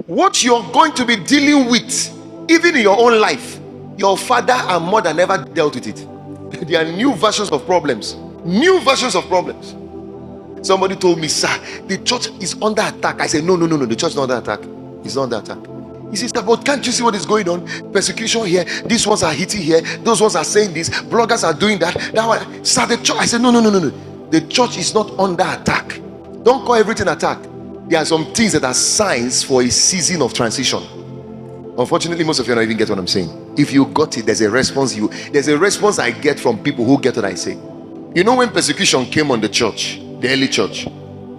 What you're going to be dealing with, even in your own life, your father and mother never dealt with it. There are new versions of problems. New versions of problems. Somebody told me, sir, the church is under attack. I said, no, the church is not under attack. It's not under attack. He says, but can't you see what is going on? Persecution here, these ones are hitting here, those ones are saying this, bloggers are doing that one. Sir, the church. I said, no. The church is not under attack. Don't call everything attack. There are some things that are signs for a season of transition. Unfortunately, most of you don't even get what I'm saying. If you got it, there's a response I get from people who get what I say. You know, when persecution came on the church, the early church,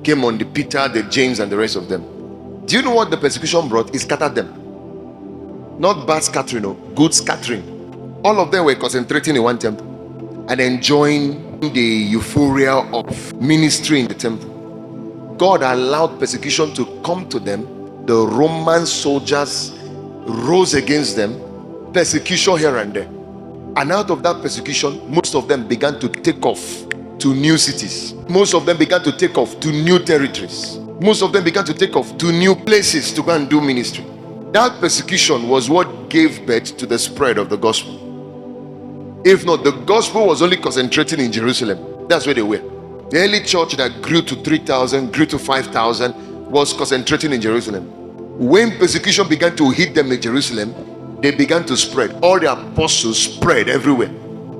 came on the Peter, the James, and the rest of them, do you know what the persecution brought? It scattered them. Not bad scattering, no, good scattering. All of them were concentrating in one temple and enjoying the euphoria of ministry in the temple. God allowed persecution to come to them. The Roman soldiers rose against them. Persecution here and there. And out of that persecution, most of them began to take off to new cities. Most of them began to take off to new territories. Most of them began to take off to new places to go and do ministry. That persecution was what gave birth to the spread of the gospel. If not, the gospel was only concentrating in Jerusalem. That's where they were. The early church that grew to 3,000, grew to 5,000 was concentrating in Jerusalem. When persecution began to hit them in Jerusalem, they began to spread. All the apostles spread everywhere.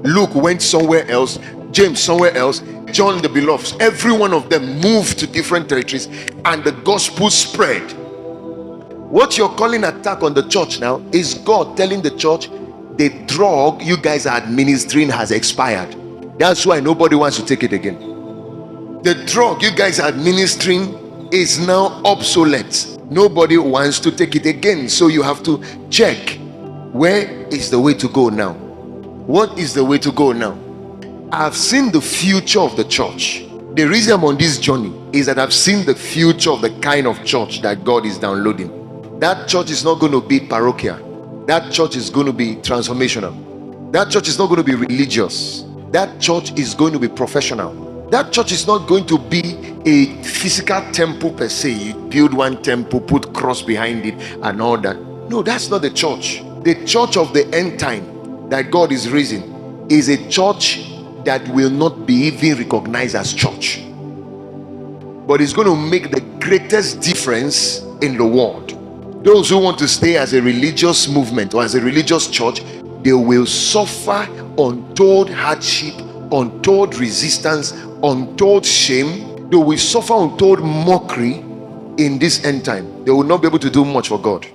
Luke went somewhere else, James somewhere else, John the beloved. Every one of them moved to different territories and the gospel spread. What you're calling attack on the church now is God telling the church the drug you guys are administering has expired. That's why nobody wants to take it again. The drug you guys are administering is now obsolete. Nobody wants to take it again. So you have to check, where is the way to go now? What is the way to go now? I've seen the future of the church. The reason I'm on this journey is that I've seen the future of the kind of church that God is downloading. That church is not going to be parochial. That church is going to be transformational. That church is not going to be religious. That church is going to be professional. That church is not going to be a physical temple per se. You build one temple, put cross behind it and all that. No, that's not the church. The church of the end time that God is raising is a church that will not be even recognized as church, but it's going to make the greatest difference in the world. Those who want to stay as a religious movement or as a religious church, they will suffer untold hardship, untold resistance, untold shame. They will suffer untold mockery in this end time. They will not be able to do much for God.